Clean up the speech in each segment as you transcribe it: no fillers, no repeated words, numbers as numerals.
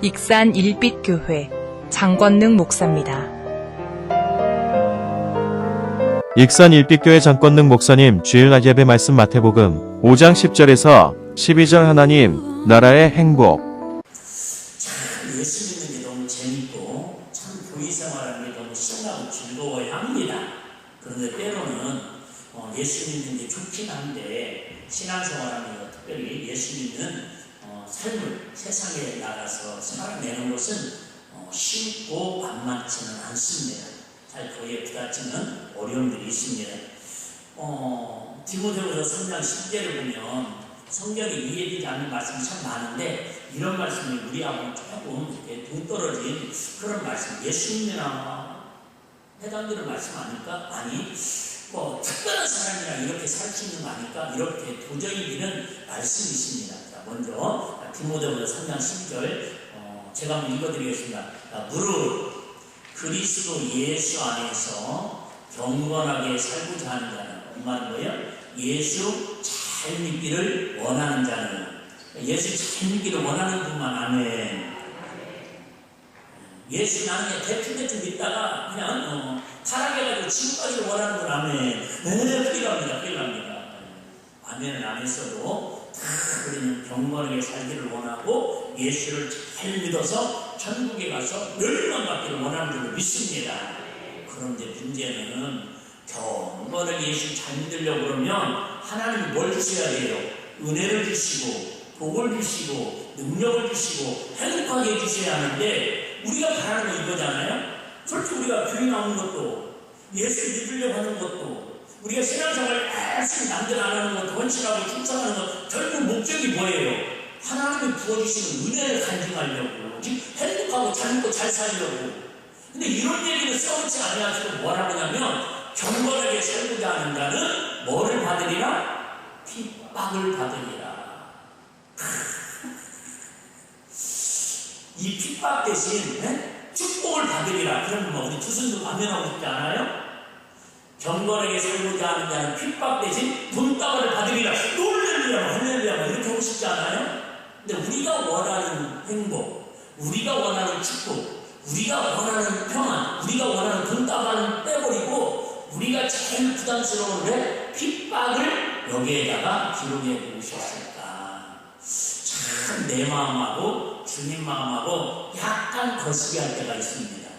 익산 일빛교회 장권능 목사입니다. 익산 일빛교회 장권능 목사님 주일날 예배 말씀 마태복음 5장 10절에서 12절 하나님 나라의 행복. 참 예수 믿는 게 너무 재밌고 참 교회 생활하는 게 너무 신나고 즐거워야 합니다. 그런데 때로는 예수 믿는 게 좋긴 한데 신앙생활하는 거 특별히 예수 믿는 삶을 세상에 나가서 살아내는 것은 쉽고 만만치는 않습니다. 잘 거기에 부딪히는 어려움들이 있습니다. 디모데후서 3장 10절을 보면 성경에 이해되지 않는 말씀이 참 많은데 이런 말씀이 우리하고는 조금 동떨어진 그런 말씀, 예수 믿느나 해당되는 말씀 아닐까? 아니, 특별한 사람이랑 이렇게 살 수 있는 거 아닐까? 이렇게 도저히 믿는 말씀이 있습니다. 자, 먼저 디모데후서 3장 10절 제가 한번 읽어드리겠습니다. 무릇 그리스도 예수 안에서 경건하게 살고자 하는 자는 말은 뭐예요? 예수 잘 믿기를 원하는 자는 예수 잘 믿기를 원하는 분만 아멘. 예수 나는 대충 믿다가 그냥 타락해가지고 지옥 가기를 원하는 분 아멘. 큰일 납니다. 아멘을 안 했어도 다 우리는 경건하게 살기를 원하고 예수를 잘 믿어서 천국에 가서 멸망 받기를 원하는 줄로 믿습니다. 그런데 문제는 경건하게 예수 잘 믿으려고 그러면 하나님이 뭘 주셔야 돼요? 은혜를 주시고 복을 주시고 능력을 주시고 행복하게 해주셔야 하는데 우리가 바라는 거 이거잖아요. 솔직히 우리가 교회 나오는 것도 예수 믿으려고 하는 것도 우리가 신앙생활을 열심히 남들 안 하는 것도 헌신하고 충성하는 것 결국 목적이 뭐예요? 하나님이 부어주시는 은혜를 간증하려고 행복하고 잘 믿고 잘 살려고. 근데 이런 얘기는 써놓지 아니하시고 뭐라고 하냐면 경건하게 살고자 하는 자는 뭐를 받으리라? 핍박을 받으리라. 이 핍박 대신 축복을 받으리라. 그럼 우리 두손도 반면하고 싶지 않아요? 경건하게 살고자 하는 자는 핍박 대신 돈다발을 받으리라. 놀래리라 이렇게 하고 싶지 않아요? 근데 우리가 원하는 행복, 우리가 원하는 축복, 우리가 원하는 평안, 우리가 원하는 돈다발은 빼버리고 우리가 제일 부담스러운데 핍박을 여기에다가 기록해 보셨을까? 참 내 마음하고 주님 마음하고 약간 거시기할 때가 있습니다.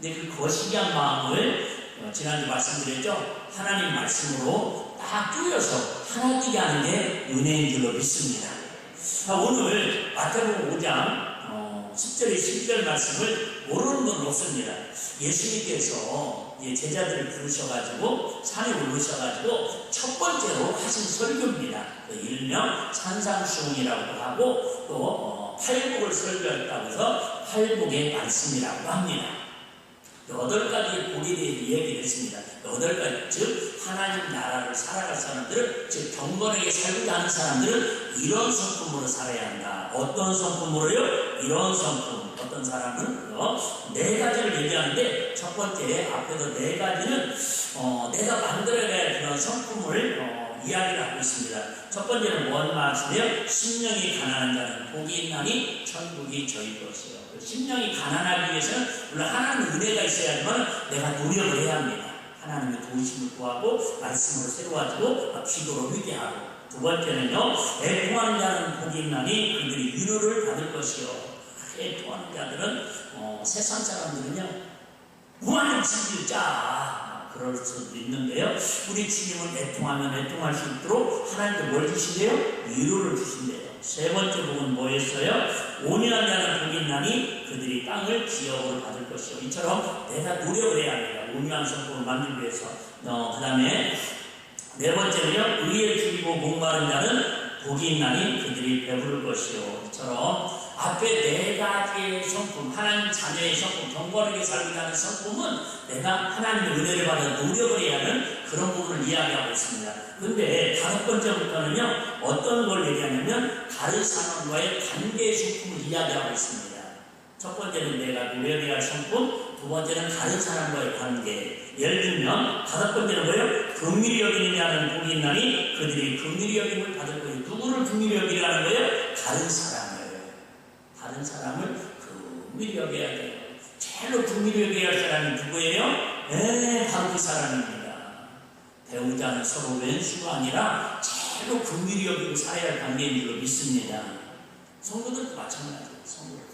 근데 그 거시기한 마음을 지난주 말씀드렸죠? 하나님 말씀으로 딱 쪼여서 하나되게 하는 게 은혜인 줄로 믿습니다. 오늘 마태복음 5장 10절에 11절 말씀을 모르는 분 없습니다. 예수님께서 제자들을 부르셔가지고 산에 올르셔가지고 첫 번째로 하신 설교입니다. 일명 산상수훈이라고도 하고 또 팔복을 설교했다고 해서 팔복의 말씀이라고 합니다. 8가지 복에 대해 얘기를 했습니다. 8가지, 즉 하나님 나라를 살아갈 사람들은, 즉 경건하게 살고자 하는 사람들은 이런 성품으로 살아야 한다. 어떤 성품으로요? 이런 성품. 어떤 사람은 4가지를 얘기하는데 첫 번째 앞에도 4가지는 내가 만들어야 할 그런 성품을 이야기를 하고 있습니다. 첫 번째는 뭔 말씀이에요? 심령이 가난한 자는 복이 있나니 천국이 저희 것이요. 심령이 가난하기 위해서는 물론 하나님의 은혜가 있어야지만 내가 노력을 해야 합니다. 하나님의 도우심을 구하고 말씀으로 새로워지고 기도로 회개하고. 두 번째는요, 애통하는 자는 복이 있나니 그들이 위로를 받을 것이요. 애통하는 자들은 세상 사람들은요 무한한 진리를 짜 그럴 수도 있는데요, 우리 주님은 애통하면 애통할 수 있도록 하나님께 뭘 주신대요? 위로를 주신대요. 세 번째 복은 뭐였어요? 온유한 자는 복이 있나니 그들이 땅을 기업으로 받을 것이요. 이처럼 내가 노력을 해야 합니다. 온유한 성품을 만들기 위해서. 그 다음에 네 번째는요, 의에 줄이고 목마른 자는 복이 있나니 그들이 배부를 것이요. 이처럼 앞에 4가지의 성품, 하나님 자녀의 성품, 경건하게 살고자 하는 성품은 내가 하나님의 은혜를 받아 노력을 해야 하는 그런 부분을 이야기하고 있습니다. 근데 5번째부터는요, 어떤 걸 얘기하냐면 다른 사람과의 관계의 성품을 이야기하고 있습니다. 첫 번째는 내가 노력해야 할 성품, 두 번째는 다른 사람과의 관계. 예를 들면 5번째는 뭐예요? 긍휼히 여기는 자는 복이 있나니 그들이 긍휼히 여김을 받을 거예요. 누구를 긍휼히 여기라는 거예요? 다른 사람을 긍휼히 여겨야 돼요. 제일로 긍휼히 여겨야 할 사람이 누구예요? 바로 그 사람입니다. 배우자는 서로 왼수가 아니라 제일로 긍휼히 여기고 살아야 할 관계인 줄로 믿습니다. 성도들도 마찬가지예요. 성도들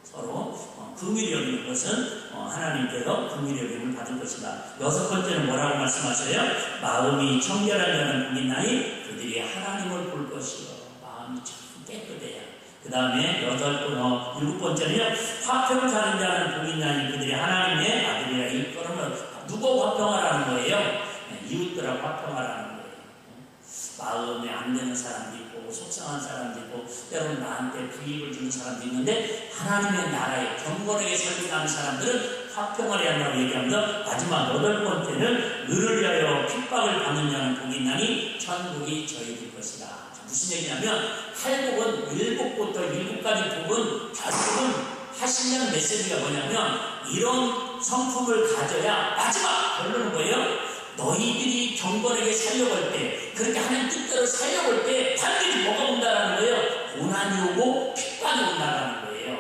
서로 긍휼히 여기는 것은 하나님께서 긍휼히 여김을 받을 것이다. 여섯 번째는 뭐라고 말씀하셔요? 마음이 청결한 자는 복이 나니 그들이 하나님을 볼 것이요. 마음이 참 깨끗해야. 그 다음에 일곱 번째는요, 화평을 사는 자는 복이 나니 그들이 하나님의 아들이라 일컬으면 누구 화평하라는 거예요? 이웃들하고 화평하라는 거예요. 마음에 안 되는 사람도 있고 속상한 사람도 있고 때로는 나한테 불이익을 주는 사람도 있는데 하나님의 나라에 경건하게 살아가는 사람들은 화평을 해야 한다고 얘기합니다. 마지막 여덟 번째는 의를 위하여 핍박을 받는 자는 복이 있나니 천국이 저희들 것이다. 무슨 얘기냐면 팔복은 일복부터 일곱까지 복은 결국은 하시는 메시지가 뭐냐면 이런 성품을 가져야 마지막 결론은 뭐예요? 너희들이 경건하게 살려고 할 때, 그렇게 하나님 뜻대로 살려고 할 때 반드시 뭐가 온다라는 거예요? 고난이 오고 핍박이 온다라는 거예요.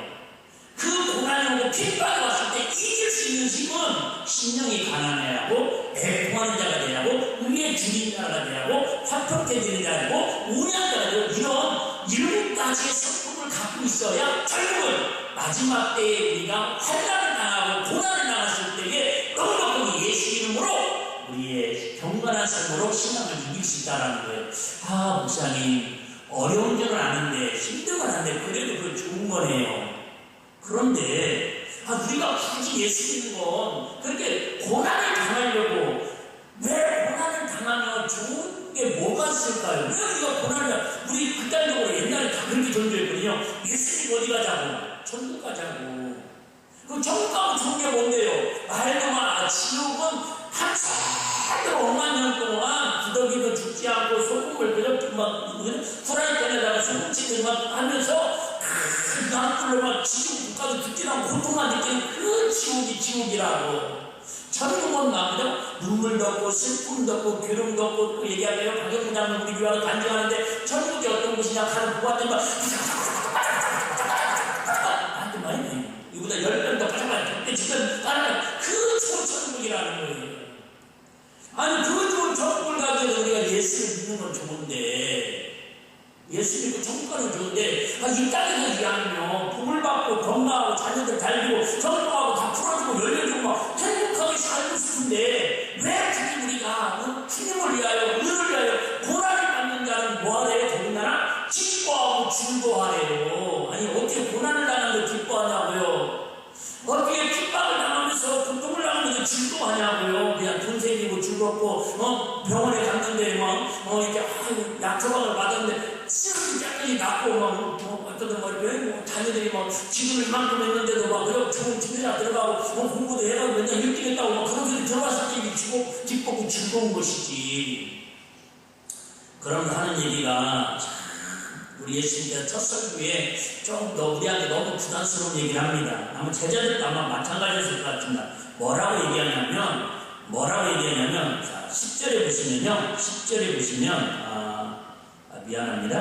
그 고난이 오고 핍박이 왔을 때 이길 수 있는 힘은 신령이 가난해야 하고 애통하는 자가 되야 하고 의에 줄인 자가 되야 하고 화평해지는 자가 되고 운양자가 되고 이런 일곱 가지의 성품을 갖고 있어야 결국은 마지막 때에 우리가 환난을 당하고 고난을 당했을 때에 넉넉하게 예수 이름으로 우리의 경건한 삶으로 신앙을 이길 수 있다는 거예요. 목사님 어려운 줄은 아는데 힘든 건 아는데 그래도 그게 좋은 거네요. 그런데 우리가 굳이 예수 믿는 건 그렇게 고난을 당하려고 왜 고난을 당하면 좋은 게 뭐가 있을까요? 왜 우리가 고난을 우리 극단적으로 옛날에 다 그렇게 전도했거든요. 예수 믿고 어디 가자고? 천국 가자고. 그럼 천국 가면 좋은 게 뭔데요? 말도 마. 지옥은 한참도 5만 년 동안 구더기도 죽지 않고 소금을 그렇게 막 후라이팬에다가 소금치들 막 하면서 그 남들로 막 지옥 국가도 죽지 않고 고통만 느끼는 그 지옥이 지옥이라고. 천국은 나그죠? 눈물도 없고 슬픔도 없고 괴로움도 없고 또 얘기하래요. 박영장은 우리 교회가 간증하는데 천국이 어떤 곳이냐 가는 보았더니 막 나한테 말이네. 이보다 10배 더 빠져봐야 돼. 지금 따라가 그 천국이라는 거예요. 아니 그 좋은 천국을 가기 위해서 우리가 예수를 믿는 건 좋은데 예수 믿고 천국 가는 건 좋은데 이 땅에서 일하면 복을 받고 건강하고 자녀들 달리고 성공하고 다 풀어주고 열려주고 막 행복하게 살고 싶은데 왜 굳이 우리가 주님을 위하여 의를 위하여 고난을 받는 자는 뭐하래요? 더군다나 기뻐하고 즐거워하래요. 아니 어떻게 고난을 당하면서 기뻐하냐고요? 어떻게 핍박을 당하면서 고통을 당하면서 즐거워하냐고요? 그냥 돈 생기고 즐겁고 병원에 갔는데 이렇게 약 처방을 받았는데 쓰러지 약간이 낫고 어떤 이렇게 자녀들이 지금을 이만큼 했는데도 그래 좋은 집에다 들어가고 공부도 해가고 맨날 1등 했다고 그런 소리 들어봤을 때 기쁘고 즐거운 것이지. 그러면서 하는 얘기가 우리 예수님께서 첫 설교에 좀 더 우리한테 너무 부담스러운 얘기를 합니다. 아마 제자들도 아마 마찬가지였을 것 같습니다. 뭐라고 얘기하냐면 자, 10절에 보시면 미안합니다.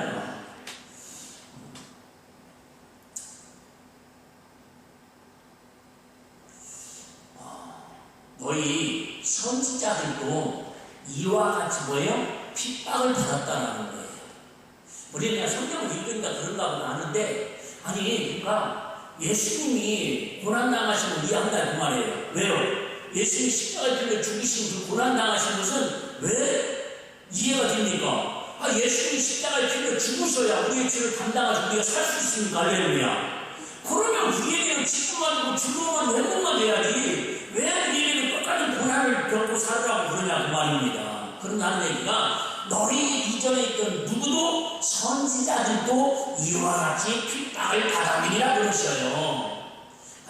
너희 선지자들도 이와 같이 뭐예요? 핍박을 받았다는 거예요. 우리는 그냥 성경을 읽으니까 그런가 아는데 그러니까 예수님이 고난당하신 걸 이해한다 그 말이에요. 왜요? 예수님이 십자가에 달려 죽으신 그 고난당하신 것은 왜 이해가 됩니까? 예수님이 십자가에 달려 죽으셔야 우리의 죄를 감당하시고 우리가 살 수 있습니까? 할렐루야. 그러면 우리에게는 기쁨만 주고 즐거움만 행복만 돼야지 왜 우리에게는 끝까지 고난을 겪고 살으라고 그러냐 그 말입니다. 그런다는 얘기가 너희 이전에 있던 누구도 선지자들도 이와 같이 핍박을 받았느니라 그러셔요.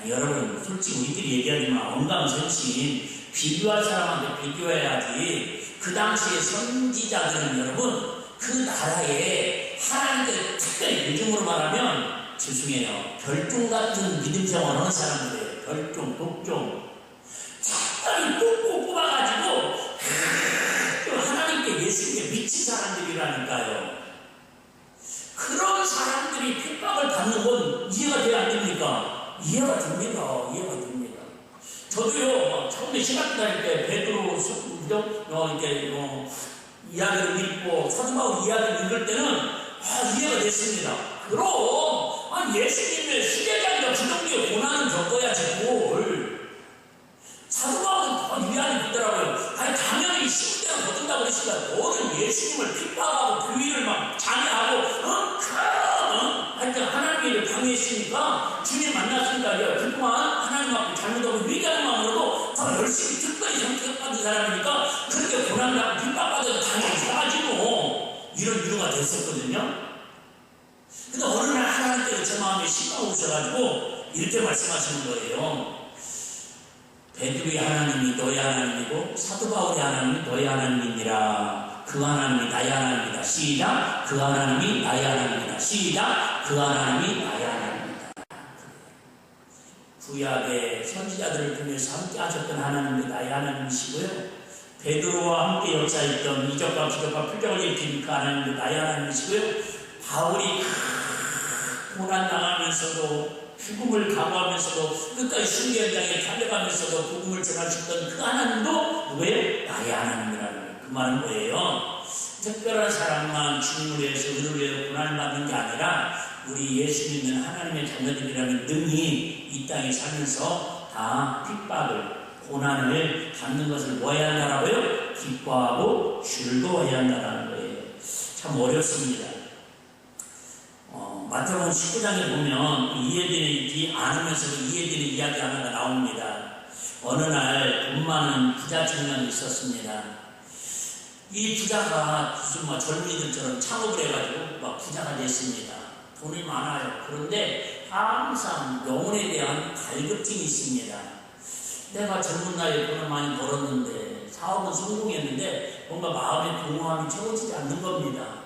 여러분 솔직히 우리들이 얘기하지만 언감생심 비교할 사람한테 비교해야지. 그 당시에 선지자들은 여러분 그 나라에 하나님께 특별히 요즘으로 말하면 죄송해요 별종 같은 믿음 생활하는 사람들이에요. 별종, 독종 특별히 꾹꾹 뽑아가지고 하나님께 예수님께 미친 사람들이라니까요. 그런 사람들이 핍박을 받는 건 이해가 돼야 안 됩니까? 이해가 됩니다. 이해가 됩니다. 저도요, 처음에 신학교 다닐 때 베드로 이렇게 이야기를 읽고 사도바울 이야기를 읽을 때는 이해가 됐습니다. 그럼 예수님의 수제자니까 부정기에 고난을 겪어야지 뭘. 사도바울은 더 위안이 되더라고요. 당연히 시대가 거둔다고 그랬으니까 너는 예수님을 핍박하고 교회를 막 장애하고 하여튼 하나님의 일을 방해했으니까 주님 만났으니까 그동안 하나님 앞에 잘못하고 회개하는 마음으로도 더 열심히 특별히 선택받은 사람이니까 그렇게 고난을 핍박받아도 당연히 사가지 뭐 이런 위로가 됐었거든요. 근데 어느 날 하나님께서 제 마음에 심하게 오셔가지고 이렇게 말씀하시는 거예요. 베드로의 하나님이 너의 하나님이고 사도 바울의 하나님이 너의 하나님이니라. 그 하나님이 나의 하나님이다. 시작. 그 하나님이 나의 하나님이다. 시작. 그 하나님이 나의 하나님이다. 구약의 선지자들을 통해서 함께 하셨던 하나님이 나의 하나님이시고요. 베드로와 함께 역사했던 이적과 기적과 표적을 일으킨 그 하나님이 나의 하나님이시고요. 바울이 고난당하면서도 죽음을 각오하면서도 끝까지 순교 현장에 달려가면서도 복음을 전하셨던 그 하나님도 왜 나의 하나님이라는 거예요. 그 말은 뭐예요? 특별한 사람만 주님을 위해서 의를 위해 고난을 받는 게 아니라 우리 예수 믿는 하나님의 자녀들이라는 능히 이 땅에 살면서 다 핍박을 고난을 받는 것을 뭐 해야 한다라고요? 기뻐하고 즐거워해야 한다는 거예요. 참 어렵습니다. 마태복음 19장에 보면 이해되지 않으면서도 이해되는 이야기 하나가 나옵니다. 어느 날 돈 많은 부자 청년이 있었습니다. 이 부자가 무슨 젊은이들처럼 창업을 해가지고 부자가 됐습니다. 돈이 많아요. 그런데 항상 영혼에 대한 갈급증이 있습니다. 내가 젊은 나이에 돈을 많이 벌었는데 사업은 성공했는데 뭔가 마음의 공허함이 채워지지 않는 겁니다.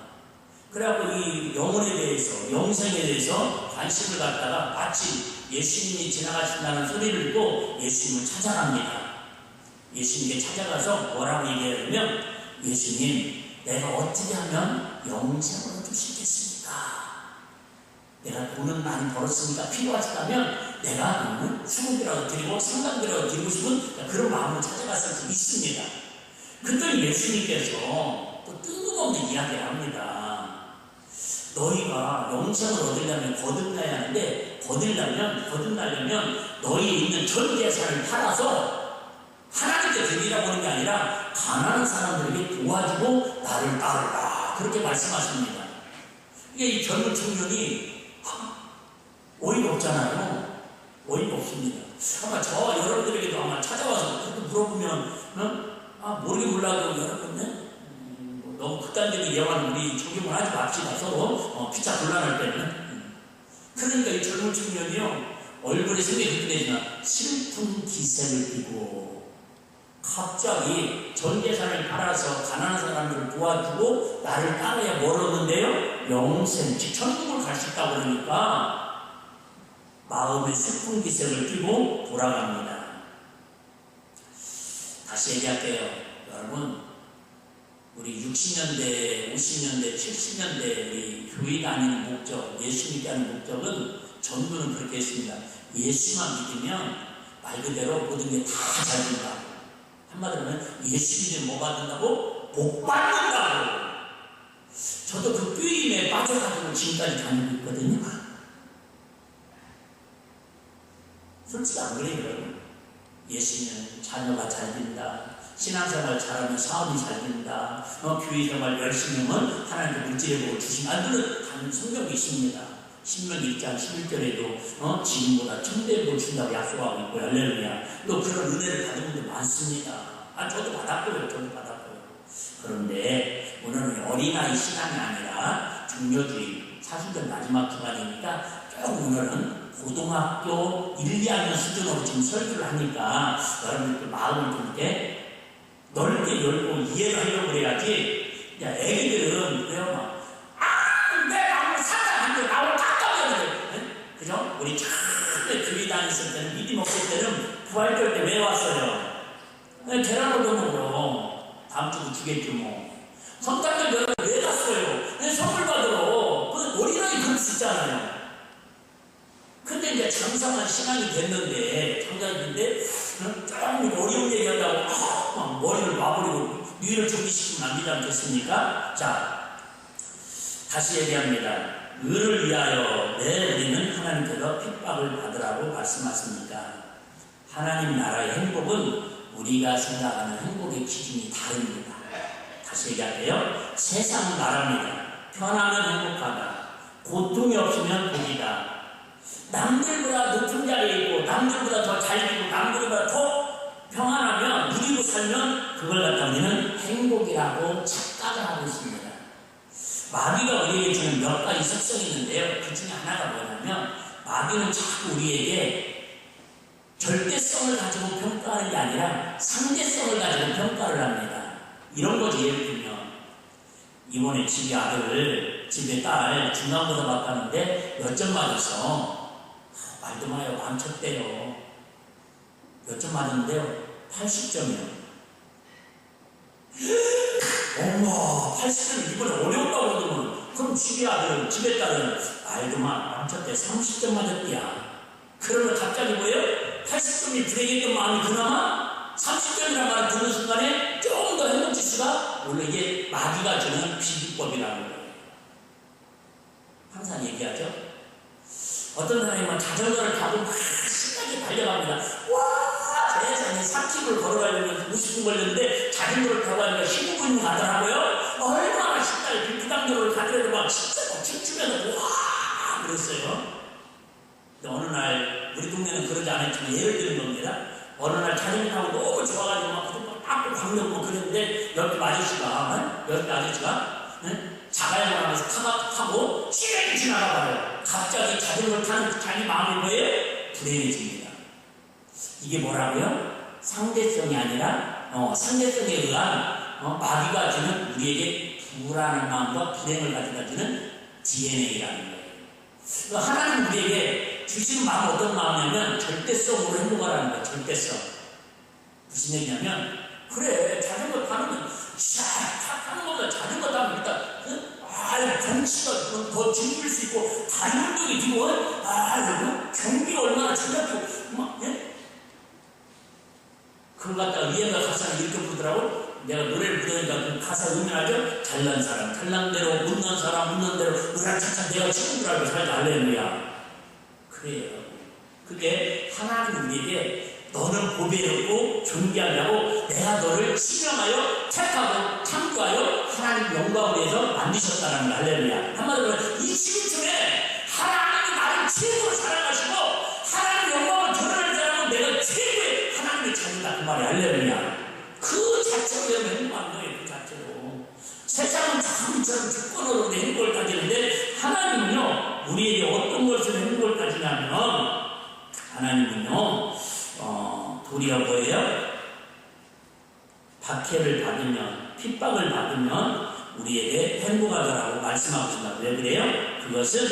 그래갖고 이 영혼에 대해서, 영생에 대해서 관심을 갖다가 마치 예수님이 지나가신다는 소리를 듣고 예수님을 찾아갑니다. 예수님께 찾아가서 뭐라고 얘기하냐면 예수님, 내가 어떻게 하면 영생을 얻을 수 있겠습니까? 내가 돈은 많이 벌었으니까 필요하시다면 내가 수급이라도 드리고 상담이라도 드리고 싶은 그런 마음으로 찾아갔을 수 있습니다. 그랬더니 예수님께서 또 뜬금없는 이야기를 합니다. 너희가 영생을 얻으려면 거듭나야 하는데 거듭나려면 너희 있는 전 재산을 팔아서 하나님께 드리라고 하는 게 아니라 가난한 사람들에게 도와주고 나를 따르라 그렇게 말씀하십니다. 이게 이 젊은 청년이 어이가 없잖아요. 어이가 없습니다. 아마 저와 여러분들에게도 아마 찾아와서 그렇게 물어보면 모르긴 몰라도 여러분은 너무 극단적인 예화는 우리 적용을 하지 맙시다. 서로 피차 곤란할 때는. 그러니까 이 젊은 청년이요 얼굴에 색이 그렇게 되지만 슬픈 기색을 띠고 갑자기 전 재산을 팔아서 가난한 사람들을 도와주고 나를 따라야 뭘 얻는데요? 영생, 즉 천국을 갈 수 있다고 그러니까 마음에 슬픈 기색을 띠고 돌아갑니다. 다시 얘기할게요. 여러분 우리 60년대, 50년대, 70년대 우리 교회 다니는 목적, 예수 믿게 하는 목적은 전부는 그렇게 했습니다. 예수만 믿으면 말 그대로 모든 게 다 잘 된다고. 한마디로 하면 예수 믿으면 뭐 받는다고? 복 받는다고. 저도 그 꾀임에 빠져가지고 지금까지 다니고 있거든요. 솔직히 안 그래요. 예수는 자녀가 잘 된다. 신앙생활 잘하면 사업이 잘 된다. 교회생활 열심히 하면 하나님께 물질의 복을 주신다. 그런 성경이 있습니다. 신명기 1장 11절에도 지금보다 천배의 복을 준다고 약속하고 있고 할렐루야. 또 그런 은혜를 받은 분들 많습니다. 저도 받았고요. 그런데 오늘은 어린아이 신앙이 아니라 종료주의 사순절 마지막 주간이니까 조금 오늘은 고등학교 1, 2학년 수준으로 지금 설교를 하니까 여러분들 마음을 좀 이렇게 넓게 열고 이해를 하려고 그래야지. 야, 애기들은 그래요, 내 마음을 사랑하는데 나를 깎아버리는데. 그죠? 우리 처음에 교회 다녔을 때는, 믿음 없을 때는 부활절 때 왜 왔어요? 계란을 더 먹어. 다음 주도 주겠죠, 뭐. 성탄절 왜 갔어요? 선물 받으러. 어린아이 그럴 수 있잖아요. 근데 이제 장성한 신앙이 됐는데, 조금 어려운 얘기한다고 막 머리를 와버리고 뉘를 정리시키면 안 되지 않겠습니까? 자, 다시 얘기합니다. 의를 위하여 내 우리는 하나님께서 핍박을 받으라고 말씀하십니까? 하나님 나라의 행복은 우리가 생각하는 행복의 기준이 다릅니다. 다시 얘기할게요. 세상 나라입니다. 편하면 행복하다. 고통이 없으면 복이다. 남들보다 높은 자리에 있고 남들보다 더 잘되고 남들보다 더 평안하면 누리고 살면 그걸 갖다 우리는 행복이라고 착각을 하고 있습니다. 마귀가 우리에게 주는 몇 가지 습성이 있는데요. 그 중에 하나가 뭐냐면 마귀는 자꾸 우리에게 절대성을 가지고 평가하는 게 아니라 상대성을 가지고 평가를 합니다. 이런 거지. 예를 들면 이번에 집에 아들, 집에 딸 중간고사 봤다는데 몇 점 맞았어. 말도 마요. 망쳤대요. 몇 점 맞았는데요? 80점이요. 어머, 80점 이번에 어려웠다고 그러더만 그럼 집에 아들, 집에 딸은 말도 마. 망쳤대. 30점 맞았대야. 그러면 갑자기 뭐예요? 80점이 불행했던 마음이 그나마 30점이라는 말을 듣는 순간에 조금 더 행복할 수가 원래 이게 마귀가 주는 비기법이라는 거예요. 항상 얘기하죠. 어떤 사람이면 자전거를 타고 막 신나게 달려갑니다. 와, 세상에 30km 걸어가려면 50분 걸렸는데 자전거를 타고 가니까 15분 가더라고요. 얼마나 신나게 부담도로를 가더라도 막 진짜 막 춤추면서 와 그랬어요. 근데 어느 날 우리 동네는 그러지 않았지만 예를 드는 겁니다. 어느 날 자전거 타고 너무 좋아가지고 막 딱 광명 뭐 그랬는데 옆에 아저씨가 자가용을 하면서 타고 쭉 지나가봐요. 갑자기 자전거를 타는 자기 마음이 뭐예요? 불행해집니다. 이게 뭐라고요? 상대성이 아니라 상대성에 의한 마귀가 주는 우리에게 불안한 마음과 불행을 가져다 주는 DNA라는 거예요. 하나님 우리에게 주시는 마음은 어떤 마음이냐면 절대성으로 행복하라는 거예요. 절대성. 무슨 얘기냐면 그래 자전거 타면 샥 타는 것보다 자전거 타면 일단 정치가 더 즐길 수 있고 다리 운동이 되고 경비가 얼마나 중요하고 막 그걸 갖다가 위에가 가사를 이렇게 부르더라고. 내가 노래를 부르니까 그 가사 의미하죠. 잘난 사람 잘난 대로 못난 사람 못난 대로 으라차차 내가 친구들 알고 살자 할렐루야. 그래요. 그게 하나님 우리에게 너는 보배롭고 존귀하냐고 내가 너를 지명하여 택하고 창조하여 하나님 영광을 위해서 만드셨다는 거 할렐루야. 한마디로 이 지금쯤에 하나님이 나를 최고로 사랑하시고 하나님 영광을 드러낼 사람은 내가 최고의 하나님의 자녀다 그 말이 할렐루야. 그 자체로 행복한 거예요. 그 자체로. 세상은 참 저런 주권으로 행복을 가지는데 하나님은요 우리에게 어떤 것을 행복을 가지냐면 하나님은요 도리어 뭐예요? 박해를 받으면 핍박을 받으면 우리에게 행복하다라고 말씀하고 있습니다. 왜 그래요? 그것은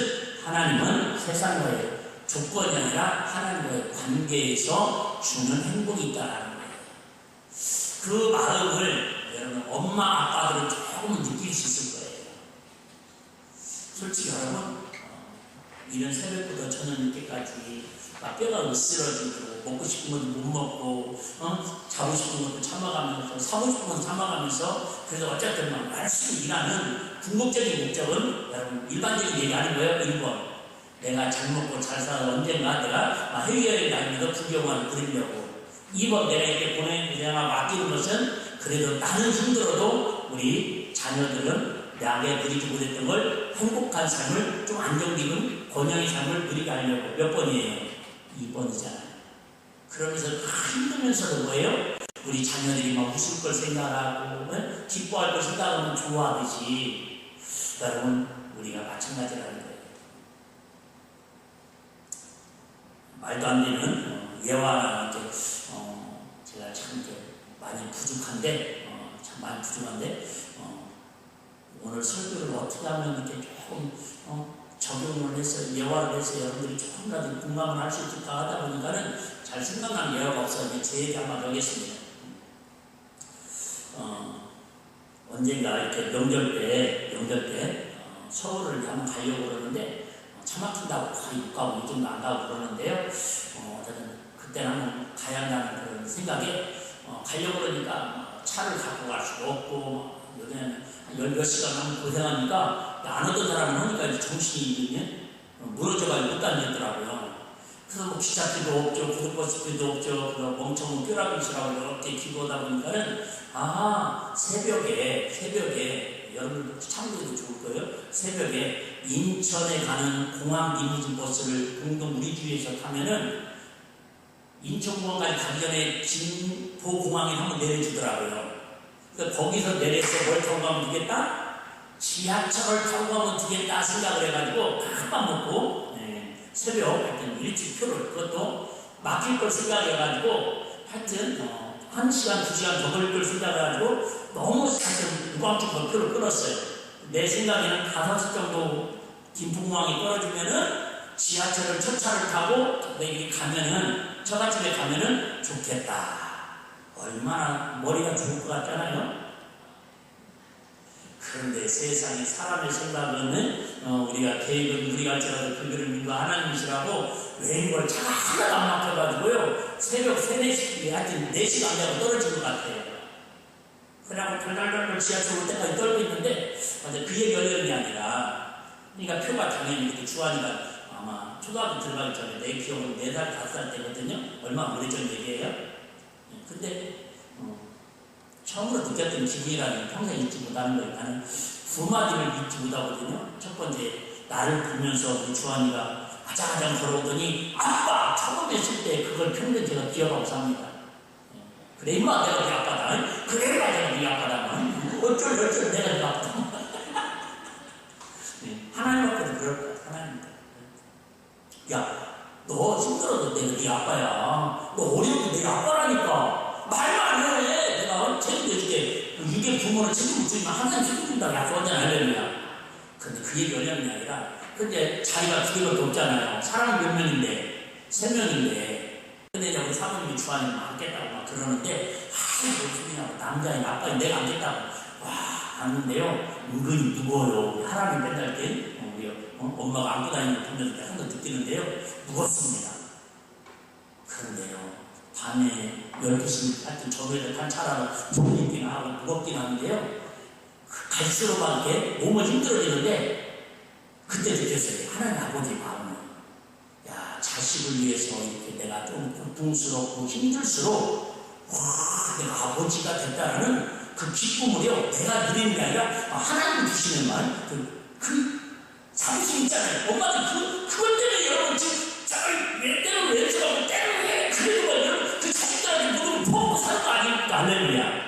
하나님은 세상과의 조건이 아니라 하나님과의 관계에서 주는 행복이 있다는 거예요. 그 마음을 여러분 엄마 아빠들은 조금은 느낄 수 있을 거예요. 솔직히 여러분 이런 새벽부터 저녁 늦게까지 뼈가 으스러지고 먹고 싶은 것도 못 먹고 자고 싶은 것도 참아가면서 사고 싶은 것도 참아가면서 그래서 어쨌든 막 열심히 일하는 궁극적인 목적은 여러분 일반적인 얘기 아닌 거예요. 1번 내가 잘 먹고 잘 살아 언젠가 내가 해외여행 다니면서 구경을 그리려고. 2번 내가 이렇게 고생하고 아끼는 것은 그래도 나는 힘들어도 우리 자녀들은 내가 누리지 못했던 걸 행복한 삶을 좀 안정적인 권영의 삶을 누리게 하려고. 몇 번이에요? 2번이잖아요. 그러면서 힘들면서도 뭐예요? 우리 자녀들이 막 웃을 걸 생각하고 기뻐할 걸 생각하면 좋아하듯이 여러분 우리가 마찬가지라는 거예요. 말도 안 되는 예화나 이제 제가 참 이제 많이 부족한데 참 많이 부족한데 오늘 설교를 어떻게 하면 이렇게 조금 적용을 해서 예화를 해서 여러분들이 조금이라도 공감을 할 수 있을까 하다 보니까는 잘 생각나는 예화가 없어서 제 얘기 한번 하겠습니다. 언젠가 이렇게 명절 때 서울을 한번 가려고 그러는데 차 막힌다고 못 가고 요즘도 안 가고 그러는데요. 어쨌든 그때는 한번 가야 한다는 그런 생각에 가려고 그러니까 차를 갖고 갈 수도 없고 여기는 몇 시간 하면 고생하니까 안 오던 사람은 하니까 이제 정신이 있으면 무너져가지고 못 다니더라고요. 그래서 뭐 기차표도 없죠, 고속버스표도 없죠, 그 멍청한 뼈라비시라고 이렇게 기도하다 보니까는 새벽에 여러분 참고해도 좋을 거예요. 새벽에 인천에 가는 공항 리무진 버스를 공동 우리 주위에서 타면은 인천공항까지 가기 전에 진포공항에 한번 내려주더라고요. 그래서 거기서 내려서 뭘 타고 가면 되겠다? 지하철을 타고 가면 되겠다 생각을 해가지고 큰맘 먹고 새벽 하여튼 일찍 표를 그것도 막힐 걸 생각해가지고 하여튼 1시간, 2시간 더 걸릴 걸 생각해가지고 너무 하여튼 무방증 표를 끊었어요. 내 생각에는 5시 정도 김포공항에 떨어지면은 지하철을 첫 차를 타고 여기 가면은 처갓집에 가면은 좋겠다. 얼마나 머리가 좋을 것 같잖아요. 그런데 세상에 사람의 생각은 우리가 계획은 우리가 알지라도 그들을 믿고 하나님이시라고 왜 이걸 차가 하나도 안 막혀가지고요 새벽 3, 4시 하여튼 4시간 안 되고 떨어진 것 같아요. 그래갖고 달달달달 지하철 올 때까지 떨고 있는데 그 얘기 하려는 게 아니라 그러니까 표가 당연히 그때 주한이가 아마 초등학교 들어가기 전에 내 기억은 4살, 5살 때거든요. 얼마 오래전 얘기예요. 근데 처음으로 느꼈던 기분이라는 평생 잊지 못하는 거예요. 나는 두 마디를 잊지 못하거든요. 첫 번째 나를 보면서 우리 주한이가 아장아장 걸어오더니 아빠! 처음 뵀을 때 그걸 평생 제가 기억하고 삽니다. 그래 임마 내가 네 아빠다. 그래 임마 내가 네 아빠다. 어쩔 내가 네 아빠다. 하나님 앞에도 그럴 거야. 하나님도. 야, 너 힘들어도 내가 네 아빠야. 너 어려워도 내 아빠라니까. 말만 안 해. 내가 책임져줄게. 이게 부모를 책임을 주면 항상 책임진다고 약속하잖아. 할렐루야. 근데 그 얘기 하려는 게 아니라 근데 자기가 2개밖에 없잖아요. 사람이 몇 명인데 3명인데 근데 이제 우리 사모님이 주한이 안겠다고 막 그러는데 무슨 소리냐고 남자인 아빠인 내가 안겠다고 와 안는데요 은근히 무거워요. 하나님 맨날 때 우리 엄마가 안고 다니는 거 보면서 항상 느끼는데요 무겁습니다. 그런데요 밤에 12시 하여튼 저도에서 탄차라도 졸리긴 하고 무겁긴 하는데요 갈수록 막 이렇게 몸은 힘들어지는데 그때 느꼈어요. 하나님 아버지 마음은 야 자식을 위해서 이렇게 내가 좀 고통스럽고 힘들수록 와 내가 아버지가 됐다라는 그 기쁨을요 내가 누리는 게 아니라 하나님이 주시는 말 그 자부심 있잖아요. 엄마들 그것 때문에 여러분 지금 왜 때로 왜 저러고 때로 왜 그래도 여러분 그 자식들한테 무릎을 펴고 사는 거 아닙니까? 할렐루야.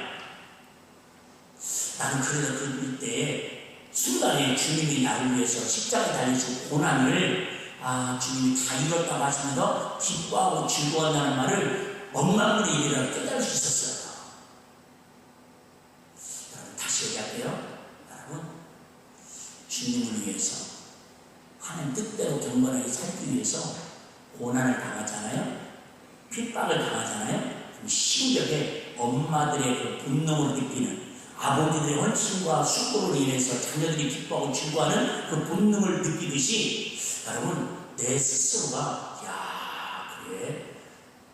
나는 그래서 그때 순간에 주님이 나를 위해서 십자가에 달리신 고난을 주님이 다 이뤘다고 하시면서 기뻐하고 즐거워한다는 말을 억만물의 일이라고 깨달을 수 있었어요. 여러분 다시 얘기할게요. 여러분 주님을 위해서 하나님 뜻대로 경건하게 살기 위해서 고난을 당하잖아요. 핍박을 당하잖아요. 그럼 심격에 엄마들의 그 본능으로 느끼는 아버지들의 헌신과 수고로 인해서 자녀들이 기뻐하고 즐거워하는 그 본능을 느끼듯이 여러분 내 스스로가 그래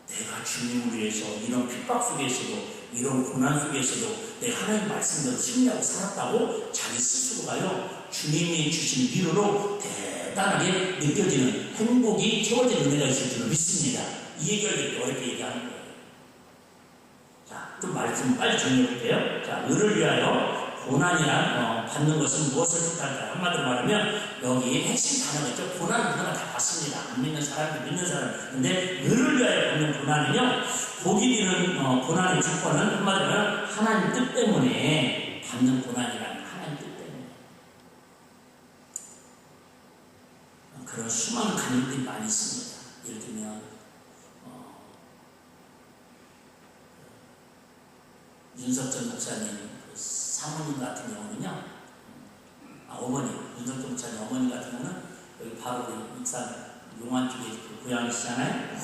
내가 주님을 위해서 이런 핍박 속에서도 이런 고난 속에서도 내가 하나님 말씀대로 승리하고 살았다고 자기 스스로가요 주님이 주신 위로로 대단하게 느껴지는 행복이 채워지는 은혜가 있을 줄 믿습니다. 이 얘기를 어렵게 얘기하는 거예요. 자, 좀 말씀 빨리 정리해볼게요. 자, 의를 위하여 고난이란 받는 것은 무엇을 뜻할까요? 한마디로 말하면 여기 핵심 단어가 있죠. 고난은 우리가 다 받습니다. 안 믿는 사람도 믿는 사람. 근데 의를 위하여 받는 고난은요. 복이 되는 고난의 조건은 한마디로 말하면 하나님 뜻 때문에 받는 고난이란 하나님 뜻 때문에. 그런 수많은 간증들이 많이 있습니다. 예를 들면 윤석전 목사님 그 사모님 같은 경우는요, 어머니, 윤석전 목사님 어머니 같은 경우는 여기 바로 우리 익산 용안 쪽에 그 고향이시잖아요.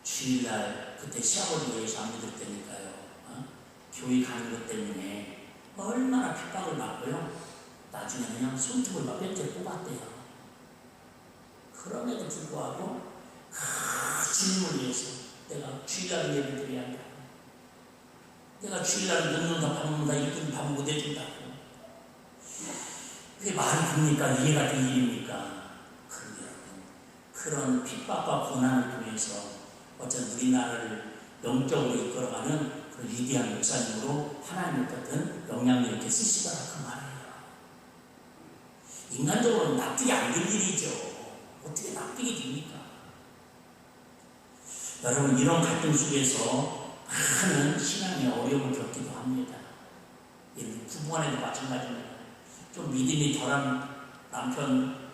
주일날 그때 시아버지 위해서 안 믿을 때니까요. 교회 가는 것 때문에 얼마나 핍박을 받고요. 나중에 그냥 손톱을 막 몇 개 뽑았대요. 그럼에도 불구하고 주님을 위해서 내가 주일날 예배 드려야 한다. 내가 주일날 늦는다 밤는다 이쁜 밤 못 해준다고. 그게 말이 됩니까? 이해가 된 일입니까? 그런 핍박과 고난을 통해서 어떤 우리나라를 영적으로 이끌어가는 그 위대한 목사님으로 하나님의 어떤 영향력 있게 쓰시더라 그 말이에요. 인간적으로는 납득이 안 될 일이죠. 어떻게 납득이 됩니까? 여러분 이런 갈등 속에서 많은 신앙의 어려움을 겪기도 합니다. 부부간에도 마찬가지입니다. 좀 믿음이 덜한 남편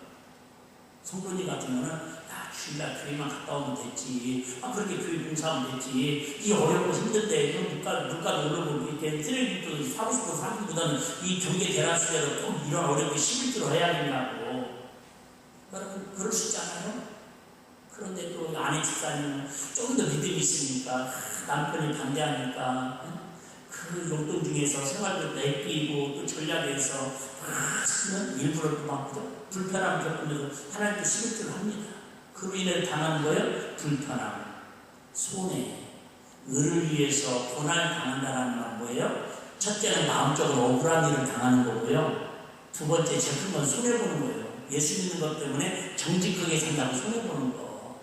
성도님 같은 거는 주일날 교회만 갔다 오면 됐지. 그렇게 교회 봉사하면 됐지. 이 어렵고 힘든데, 물가도 오르고, 이렇게 쓰레기도 사고 싶어서 사기보다는 이 경계 대란 속에서 또 이런 어렵게 11kg 해야 된다고. 여러분, 그럴 수 있잖아요? 그런데 또 아내 집사님은 조금 더 믿음이 있으니까, 남편이 반대하니까, 그 용돈 중에서 생활비도 내끼고, 또 전략에서, 일부러 또 막 불편함을 겪으면서 하나님께 11kg 합니다. 그로 인해 당하는 거예요? 불편함, 손해, 을을 위해서 고난을 당한다는 말 뭐예요? 첫째는 마음적으로 억울한 일을 당하는 거고요. 두 번째 제품 건 손해보는 거예요. 예수 믿는 것 때문에 정직하게 산다고 손해보는 거.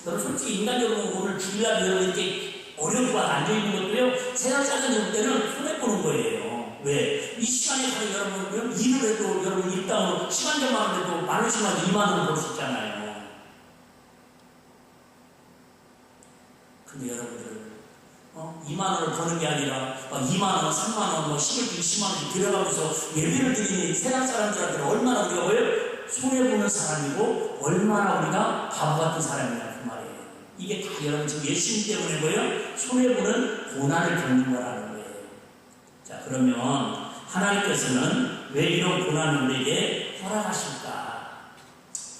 여러분 솔직히 인간적으로 오늘 주일날 이렇게 어려움과 앉아있는 것도요. 세상 사는 때는 손해보는 거예요. 왜? 이 시간에 가서 여러분 일을 해도 여러분 일당으로 시간 정하는데도 10,000원씩만 20,000원 벌 수 있잖아요. 근데 여러분들 2만원을 버는 게 아니라 2만원, 3만원, 10을 20만원씩 들여가면서 예배를 드리는 세상 사람들한테는 얼마나 우리가 뭐예요? 손해보는 사람이고 얼마나 우리가 바보 같은 사람이냐 그 말이에요. 이게 다 여러분 지금 예수님 때문에 뭐예요? 손해보는 고난을 겪는 거라는 거예요. 자 그러면 하나님께서는 왜 이런 고난을 우리에게 허락하실까?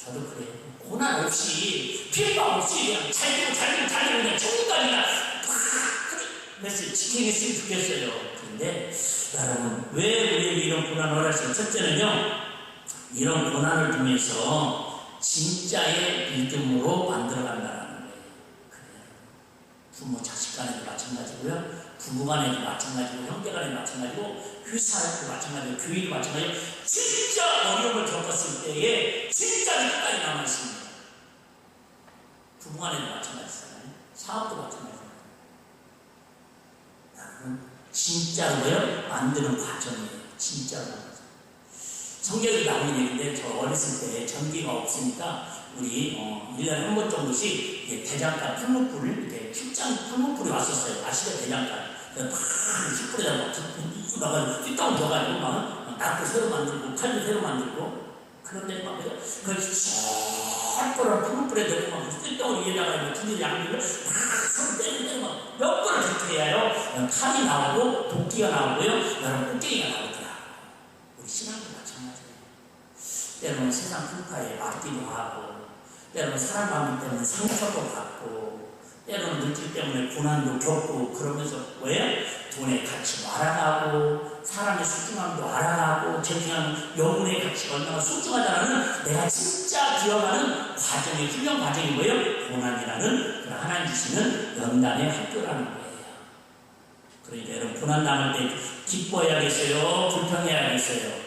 저도 그래요. 고난 없이, 핍박 없이, 그냥 잘 되고, 그냥 천국까지 그냥 그래서 지탱했으면 좋겠어요. 그런데, 여러분, 왜 우리에게 이런 고난을 허락했어요? 첫째는요, 이런 고난을 통해서 진짜의 믿음으로 만들어간다는 거예요. 그래요. 부모, 자식 간에도 마찬가지고요, 부부 간에도 마찬가지고, 형제 간에도 마찬가지고, 회사에도 마찬가지고, 교회도 마찬가지고, 진짜 어려움을 겪었을 때에 진짜 끝까지 남아있습니다. 부부간에도 마찬가지잖아요. 사업도 마찬가지잖아요. 진짜로요? 만드는 과정이에요. 진짜로. 성경에 나오는 얘기인데, 저 어렸을 때 전기가 없으니까, 우리, 1년에 한 번 정도씩, 대장간 풀무불을, 이렇게 출장 풀무불이 왔었어요. 아시죠? 대장간. 팍, 숯불에다 나가지고, 휘떡을 넣어가지고, 막, 낙도 새로 만들고, 칼도 새로 만들고, 그런데 막, 그걸 쫙 풀무불에 넣고, 막, 휘떡을 위에다가, 두개 양쪽을 팍, 손 때리면 막, 몇 번을 그렇게 해요. 칼이 나오고, 도끼가 나오고요, 여러분, 꽃게기가 나오더라. 우리 신앙도 마찬가지예요. 때로는 세상 풍파에 맞기도 하고, 때로는 사람 마음 때문에 상처도 받고, 때로는 물질 때문에 고난도 겪고, 그러면서 왜? 돈의 가치도 알아가고, 사람의 소중함도 알아가고, 제중한 영혼의 가치가 얼마나 소중하다는 내가 진짜 기억하는 과정의 훈련 과정이 뭐예요? 고난이라는 그런 하나님 주시는 연단의 학교라는 거예요. 그러니까 여러분, 고난 당할 때 기뻐해야겠어요? 불평해야겠어요?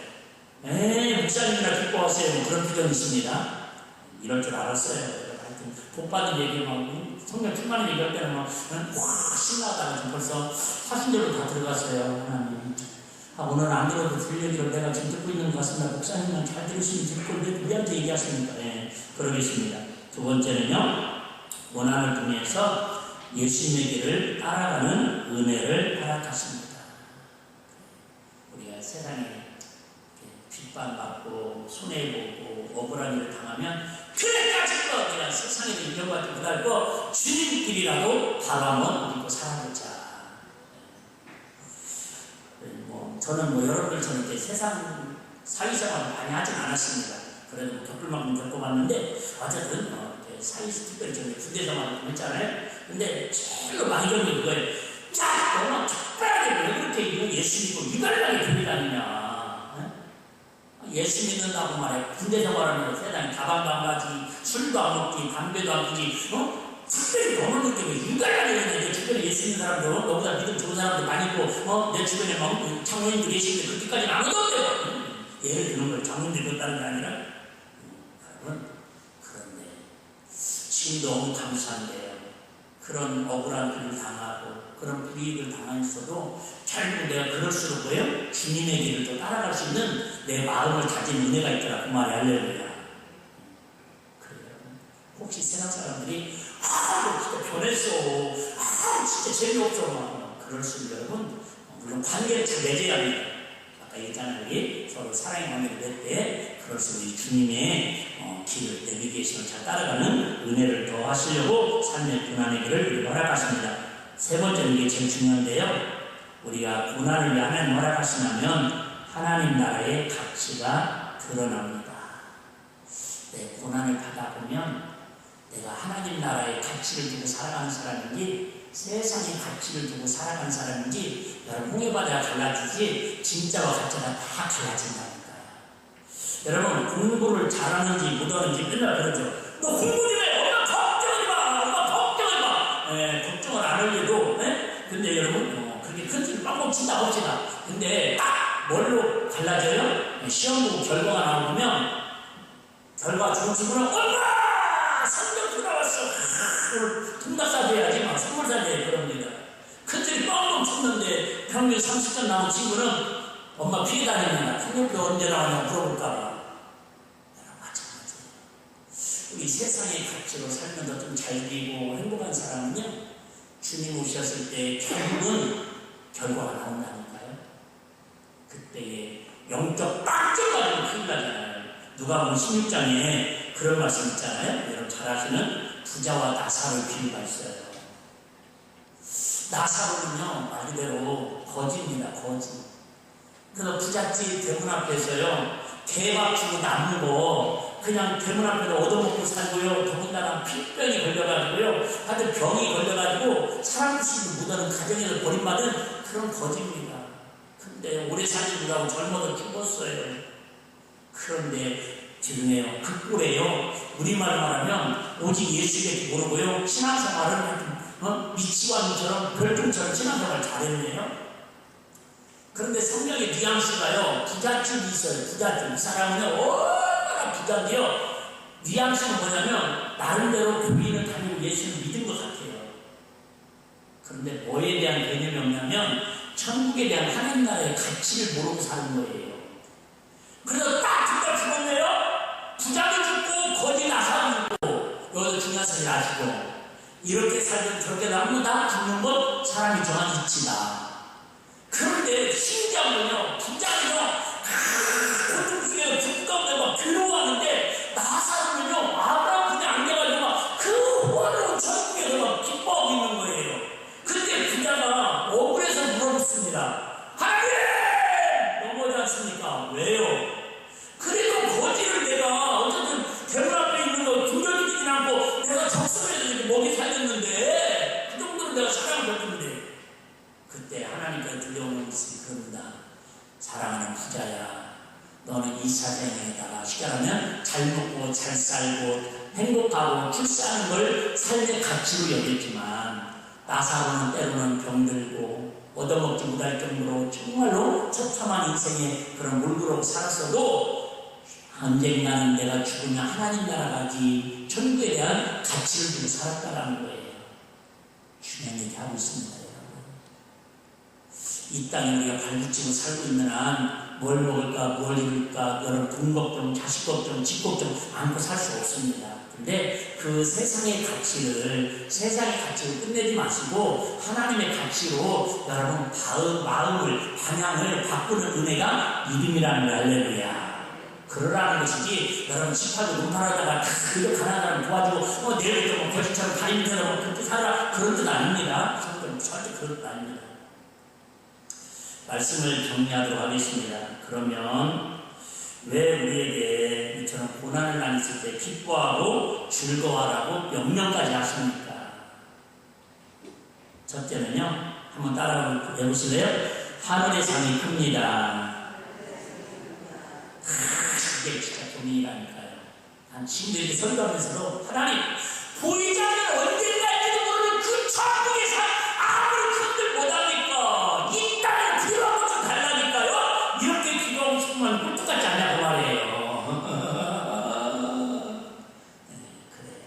목사님이나 기뻐하세요. 뭐 그런 표정이 있습니다. 이럴 줄 알았어요. 하여튼, 복받은 얘기만, 성경 출마는 얘기할 때는 막, 신나다가 지금 벌써 사신들로 다 들어갔어요. 하나님. 오늘 안 들어도 들 얘기를 내가 지금 듣고 있는 것 같습니다. 목사님만 잘 들으시면 듣고 우리한테 얘기하십니까? 그러겠습니다. 두 번째는요, 고난을 통해서 예수님의 길을 따라가는 은혜를 허락하십니다. 우리가 세상에 핍박받고 손해보고 억울한 일을 당하면 그래까지 거 내가 세상에서 인정받지 못할 거 주님길이라도 바라면 믿고 살아보자. 저는 여러분들처럼 이렇게 세상 사회생활을 많이 하진 않았습니다. 그래도 겪을 만큼 겪어봤는데 어쨌든 사회에서 특별히 저는 군대 생활을 좀 했잖아요. 근데 제일로 많이 겪는 그거예요. 야, 너무 특별하게 왜 그렇게 예수 믿고 이발하게 교회 다니냐. 예수 믿는다고 말해. 군대 생활하면서 세상에 가방도 안 가지, 술도 안 먹지, 담배도 안 피지, 특별히 너무 느끼고 인간이 되는데 내 주변에 예수 믿는 사람들, 너보다 믿음 좋은 사람들 많이 있고, 내 주변에 막 장로님도 계시는데 그렇게까지는 안 오던데요. 예를 드는 걸 장로님들 그렇다는 게 아니라, 그런데 지금도 너무 감사한데요. 그런 억울한 일을 당하고 그런 불이익을 당하면서도 결국 내가 그럴수록 뭐예요? 주님의 길을 또 따라갈 수 있는 내 마음을 가진 은혜가 있더라. 그 말이 할렐루야. 그래요. 혹시 세상 사람들이 진짜 변했어. 진짜 재미없어. 그럴수록 여러분 물론 관계를 잘 맺어야 합니다. 아까 얘기했잖아요. 우리 서로 사랑의 관계를 맺을 때 그럴수록 이 주님의 길을 내비게이션을 잘 따라가는 은혜를 더 하시려고 삶의 고난의 길을 허락하십니다. 세 번째는 이게 제일 중요한데요. 우리가 고난을 왜 하나님 허락하시냐면 하나님 나라의 가치가 드러납니다. 내 고난을 받아보면 내가 하나님 나라의 가치를 두고 살아가는 사람인지 세상의 가치를 두고 살아가는 사람인지 여러분 홍해바다가 갈라지지 진짜와 가짜가 다 갈라진다니까요. 여러분 공부를 잘하는지 못하는지 맨날 그러죠. 너 공부를 해! 엄마 걱정하지 마! 엄마 걱정하지 마! 걱정을 안 하려도 근데 여러분 그렇게 큰 소리 빵빵 친다 봅시다. 근데 딱 뭘로 갈라져요? 시험 보고 결과가 나오면 결과 좋은 친구는 엄마! 성적표 나왔어! 오늘 통닭 사줘야지 막 선물 사줘야 그럽니다. 큰 소리 빵빵 쳤는데 평균 30점 나온 친구는 엄마 피해 다닙니다. 성적표 언제 나오냐고 물어볼까봐. 우리 세상의 가치로 살면서 좀 잘 되고 행복한 사람은요, 주님 오셨을 때 결국은 결과가 나온다니까요. 그때에 영적 빵점 가지고 큰일 나잖아요. 누가복음 16장에 그런 말씀 있잖아요. 여러분 잘 아시는 부자와 나사로의 비유가 있어요. 나사로는요, 말 그대로 거지입니다. 거지. 그래서 부잣집 대문 앞에서요, 대박 주고 남는 거 그냥 대문 앞에서 얻어먹고 살고요. 더군다나 핏병이 걸려가지고요. 하여튼 병이 걸려가지고 사람 수도 못하는 가정에서 버림받은 그런 거지입니다. 근데 오래 살리느라고 젊어서 죽었어요. 그런데 죄송해요. 그 꼴에요. 우리말 말하면 오직 예수밖에 모르고요. 신앙생활은 미치광이처럼 별종처럼 신앙생활 잘했네요. 그런데 성경의 뉘앙스가요, 부잣집이 있어요. 부잣집. 이 사람은요, 얼마나 부자인데요. 뉘앙스는 뭐냐면, 나름대로 교회를 다니고 예수를 믿은 것 같아요. 그런데 뭐에 대한 개념이 없냐면, 천국에 대한 하나님 나라의 가치를 모르고 사는 거예요. 그래서 딱 듣다 죽었네요? 부자도 죽고, 거지 나사도 죽고, 여기서 중요한 사실 아시고, 이렇게 살면 저렇게 나면 다 죽는 건 사람이 정한 이치다. 그런데 신기한 건요, 부자는요, 고통 속에서 죽 가운데 막 괴로워하는데, 나사로는요, 아브라함 그냥 안 돼가지고 막 그 호화로운 천국에서 막 기뻐하고 있는 거예요. 그때 부자가 억울해서 물어봤습니다. 하나님! 넘어오지 않습니까? 왜요? 그래도 거지를 내가 어쨌든 대문 앞에 있는 거 두려움이진 않고 내가 적성을 해서 이렇게 먹이 살렸는데, 그 정도로 내가 사랑을 받는데, 그때 하나님께서 들려오는 것이 그럽니다. 사랑하는 부자야, 너는 이 세상에다가 쉽게 말하면 잘 먹고 잘 살고 행복하고 출세하는 걸 삶의 가치로 여겼지만 나사로는 때로는 병들고 얻어먹지 못할 정도로 정말로 처참한 인생에 그런 몰두로 살았어도 언젠가는 내가 죽으면 하나님 나라 가지 천국에 대한 가치를 두고 살았다라는 거예요. 중요한 얘기 하고 있습니다. 이 땅에 우리가 발붙이고 살고 있는 한 뭘 먹을까, 뭘 입을까, 여러분 돈 걱정, 자식 걱정, 집 걱정 안고 살 수 없습니다. 근데 그 세상의 가치를 끝내지 마시고 하나님의 가치로 여러분 마음을, 방향을 바꾸는 은혜가 믿음이라는 걸 할렐루야. 그러라는 것이지 여러분 18도 논팔하다가 그저 가난한 사람 도와주고 내일부터 거짓처럼 다니면서 그렇게 살아 그런 뜻 아닙니다. 절대 그런 뜻 아닙니다. 말씀을 정리하도록 하겠습니다. 그러면 왜 우리에게 이처럼 고난을 당했을 때 기뻐하고 즐거워하라고 명령까지 하십니까? 첫째는요, 한번 따라 해보실래요? 하늘의 상이 큽니다. 이게 진짜 고민이라니까요. 난 지금도 이렇게 설교하면서도 하나님 보이지 않는 언젠가일지도 모르는 그 천국에서 아무리 그것들 못하니까 이 땅에 들어가고 좀 달라니까요. 이렇게 기도하고 싶으면 꿀떡같지 않냐고 말이에요. 네, 그래요.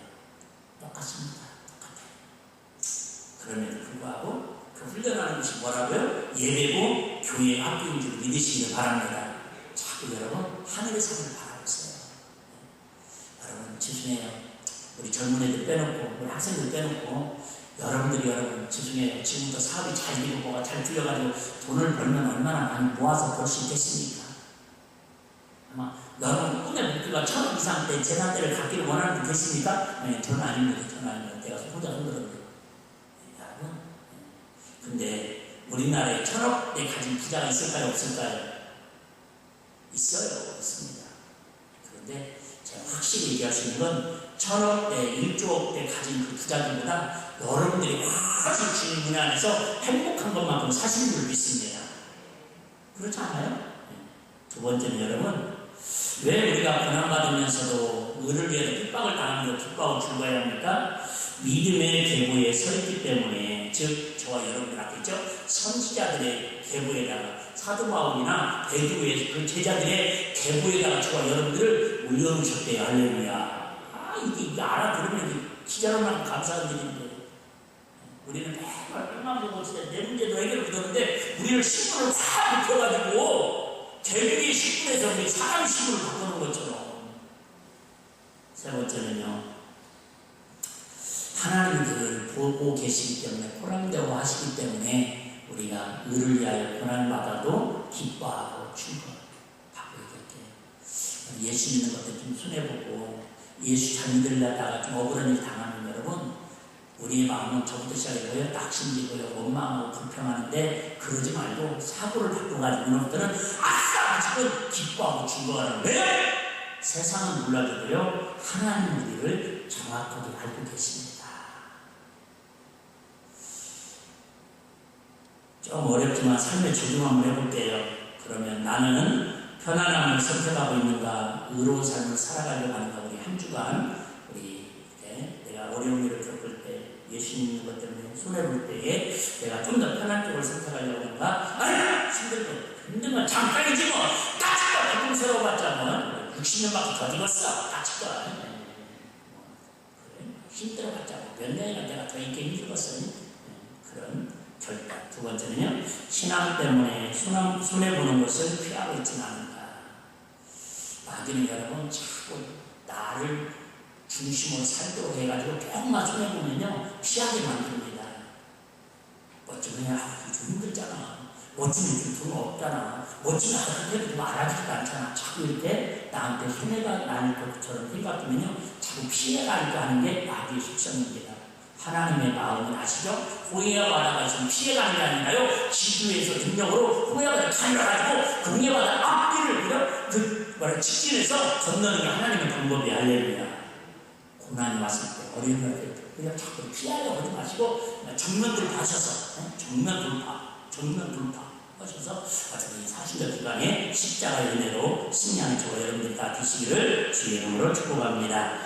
똑같습니다. 똑같아요. 그럼에도 불구하고 그 훈련하는 것이 뭐라고요? 예배고 교회 학교인 줄 믿으시길 바랍니다. 자꾸 여러분 하늘의 삶을 바라보세요. 네. 여러분 집중해요. 우리 젊은 애들 빼놓고 우리 학생들 빼놓고 여러분들이 여러분 집중해요. 지금부터 사업이 잘 되고 뭐가 잘 풀려가지고 돈을 벌면 얼마나 많이 모아서 벌 수 있겠습니까? 아마 여러분 꿈의 목표가 1,000억 이상 때 재산대를 갖기를 원하는 분 계십니까? 네, 저는 아닙니다. 저는 아닙니다. 내가 혼자 흔들었는데 여러분 근데 우리나라에 1,000억대 가진 부자가 있을까요? 없을까요? 있어요. 있습니다. 그런데 제가 확실히 얘기할 수 있는 건 1,000억대, 1조억대 가진 그 부자들보다 여러분들이 확실히 주님 문화 안에서 행복한 것만큼 사실인 줄 믿습니다. 그렇지 않아요? 네. 두 번째는 여러분 왜 우리가 고난받으면서도 의를 위해서 핍박을 당하면서 기뻐하고 즐거워야 합니까? 믿음의 계보에 서 있기 때문에 즉 저와 여러분들 아겠죠? 선지자들의 계보에다가 사도 바울이나 배두의 그 제자들의 계보에다가 저와 여러분들을 올려놓으셨대요. 할렐루야. 이게 알아들으면 기절하면 감사한 일인데 우리는 매번 뼈만 보고 내 문제도 해결을 못하는데 우리를 신분을 확 높여가지고 대중의 신분에서 우리 사람 신분을 바꾸는 것처럼. 세 번째는요, 하나님이 그를 보고 계시기 때문에 호랑대고 하시기 때문에 우리가 의를 위하여 고난받아도 기뻐하고 충고하고 이렇게 예수 믿는 것들 좀 손해보고 예수 잘 믿으려다가 좀 억울한 일 당하는 여러분, 우리의 마음은 저부터 시작해서요 낙심되고요 원망하고 불평하는데 그러지 말고 사고를 바꿔가지고 여러분들은 아싸 무조건 기뻐하고 즐거워하는 왜? 세상은 몰라도요 하나님 우리를 정확하게 알고 계십니다. 좀 어렵지만 삶의 적용 한번 해볼게요. 그러면 나는 편안함을 선택하고 있는가, 의로운 삶을 살아가려고 하는가. 우리 한 주간 우리 이렇게 내가 어려운 일을 겪을 때, 예수 믿는 것 때문에 손해볼 때에 내가 좀 더 편한 쪽을 선택하려고 하는가. 아니 힘들면 잠깐이지 뭐 까짓거 고통스러워봤자 뭐 60년밖에 더 죽었어 까짓거. 그래 힘들어봤자 몇 년이나 내가 더 있게 힘들었어. 그런 결단. 두 번째는요, 신앙 때문에 손해보는 것을 피하고 있지는 않은가. 마귀는 여러분 자꾸 나를 중심으로 살도록 해가지고 조금만 손해보면요 피하게 만듭니다. 어쩌면 좀 힘들잖아. 어쩌면 좀 돈 없잖아. 어쩌면 그래도 좀 알아주지도 않잖아. 자꾸 이렇게 나한테 손해가 나는 것처럼 생각하면요 자꾸 피해가려고 하는 게 마귀의 속성입니다. 하나님의 마음은 아시죠? 호해바다가 지금 피해가는 게 아닌가요? 지주에서 능력으로 호해바다를 가려가지고 그 호해바다 앞뒤를 직진해서 건너는 게 하나님의 방법이 할렐루야. 고난이 왔을 때, 어려움이 왔을 때 그냥 자꾸 피하려고 하지 마시고 정면 돌파하셔서 정면 돌파 하셔서 어차피 40년 기간에 십자가의 은혜로 승리하는 저와 여러분들이 다 되시기를 주의 이름으로 축복합니다.